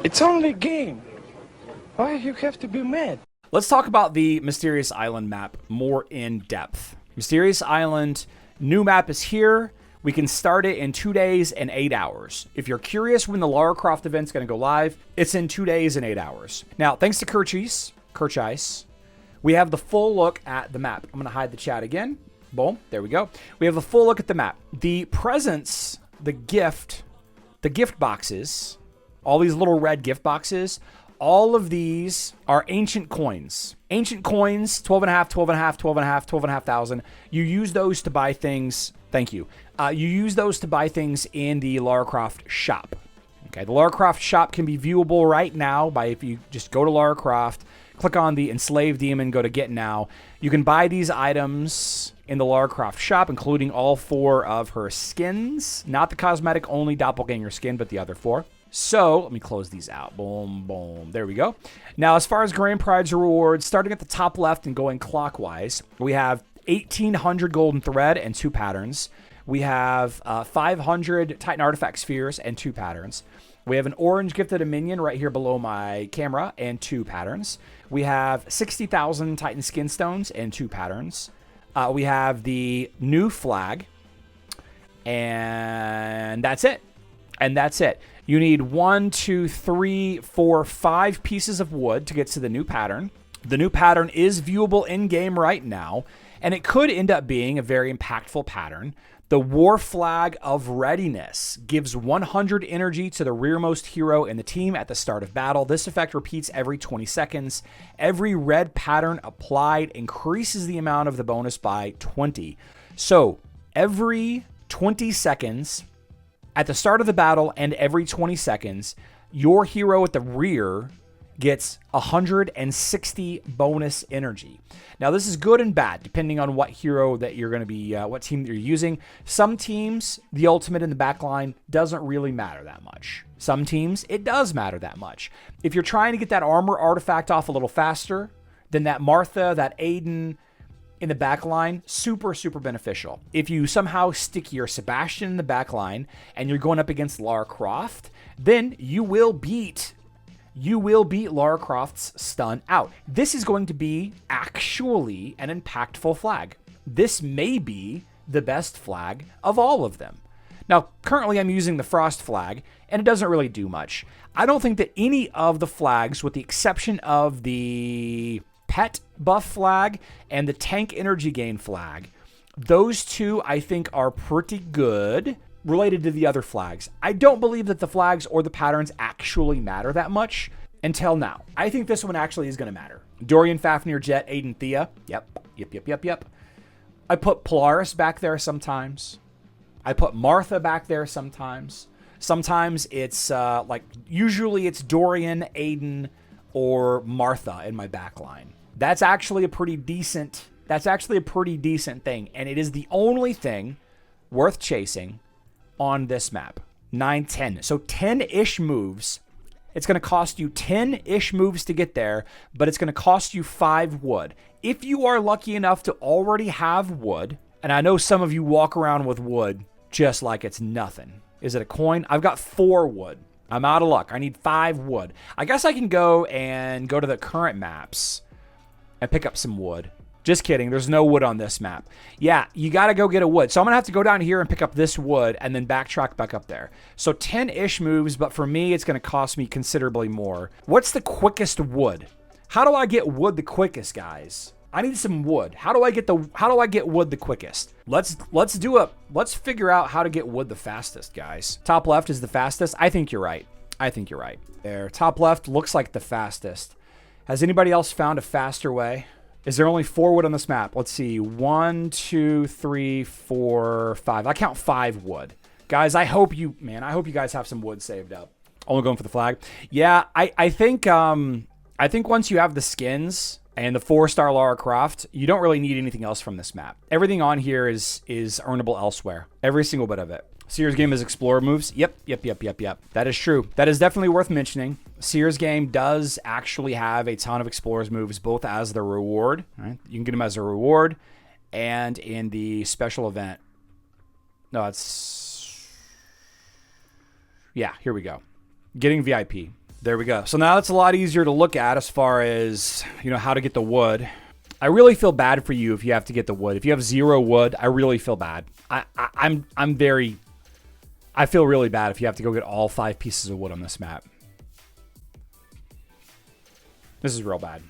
it's only a game. Why you have to be mad? Let's talk about the Mysterious Island map more in depth. Mysterious Island, new map is here. We can start it in 2 days and 8 hours. If you're curious when the Lara Croft event's going to go live, it's in 2 days and 8 hours. Now, thanks to Kirchice, we have the full look at the map. I'm going to hide the chat again. Boom, there we go. We have a full look at the map. The presents, the gift boxes, all these little red gift boxes, all of these are ancient coins. Ancient coins, 12.5, 12.5, 12.5, 12.5 thousand. You use those to buy things. Thank you. You use those to buy things in the Lara Croft shop. Okay, the Lara Croft shop can be viewable right now by if you just go to Lara Croft, click on the Enslaved Demon, go to Get Now. You can buy these items in the Lara Croft shop, including all 4 of her skins. Not the cosmetic only doppelganger skin, but the other 4. So, let me close these out. Boom, boom. There we go. Now, as far as Grand Prize rewards, starting at the top left and going clockwise, we have 1,800 golden thread and 2 patterns. We have 500 Titan artifact spheres and 2 patterns. We have an orange gifted a minion right here below my camera and 2 patterns. We have 60,000 Titan skin stones and 2 patterns. We have the new flag, and that's it. And that's it. You need 1, 2, 3, 4, 5 pieces of wood to get to the new pattern. The new pattern is viewable in-game right now, and it could end up being a very impactful pattern. The War Flag of Readiness gives 100 energy to the rearmost hero in the team at the start of battle. This effect repeats every 20 seconds. Every red pattern applied increases the amount of the bonus by 20. So every 20 seconds, at the start of the battle and every 20 seconds, your hero at the rear gets 160 bonus energy. Now, this is good and bad, depending on what hero that you're going to be, what team that you're using. Some teams, the ultimate in the backline doesn't really matter that much. Some teams, it does matter that much. If you're trying to get that armor artifact off a little faster, then that Martha, that Aiden in the backline, super, super beneficial. If you somehow stick your Sebastian in the backline and you're going up against Lara Croft, then you will beat Lara Croft's stun out. This is going to be actually an impactful flag. This may be the best flag of all of them. Now, currently I'm using the Frost flag, and it doesn't really do much. I don't think that any of the flags, with the exception of the pet buff flag and the tank energy gain flag, those 2 I think are pretty good related to the other flags. I don't believe that the flags or the patterns actually matter that much until now. I think this one actually is going to matter. Dorian, Fafnir, Jet, Aiden, Thea. Yep. I put Polaris back there sometimes. I put Martha back there sometimes. Sometimes it's usually it's Dorian, Aiden, or Martha in my backline. That's actually a pretty decent thing, and it is the only thing worth chasing on this map. 9, 10. So 10-ish moves. It's going to cost you 10-ish moves to get there, but it's going to cost you 5 wood. If you are lucky enough to already have wood, and I know some of you walk around with wood just like it's nothing. Is it a coin? I've got 4 wood. I'm out of luck. I need 5 wood. I guess I can go to the current maps and pick up some wood. Just kidding. There's no wood on this map. Yeah, you got to go get a wood. So I'm going to have to go down here and pick up this wood and then backtrack back up there. So 10-ish moves, but for me, it's going to cost me considerably more. What's the quickest wood? How do I get wood the quickest, guys? I need some wood. How do I get wood the quickest? Let's figure out how to get wood the fastest, guys. Top left is the fastest. I think you're right. There. Top left looks like the fastest. Has anybody else found a faster way? Is there only 4 wood on this map? Let's see. 1, 2, 3, 4, 5. I count 5 wood. Guys, I hope you guys have some wood saved up. Only going for the flag. Yeah, I think once you have the skins and the 4-star Lara Croft, you don't really need anything else from this map. Everything on here is earnable elsewhere. Every single bit of it. Sears game is Explorer moves. Yep. That is true. That is definitely worth mentioning. Sears game does actually have a ton of Explorers moves, both as the reward. Right? You can get them as a reward and in the special event. No, it's... Yeah, here we go. Getting VIP. There we go. So now it's a lot easier to look at as far as, how to get the wood. I really feel bad for you if you have to get the wood. If you have 0 wood, I really feel bad. I feel really bad if you have to go get all 5 pieces of wood on this map. This is real bad.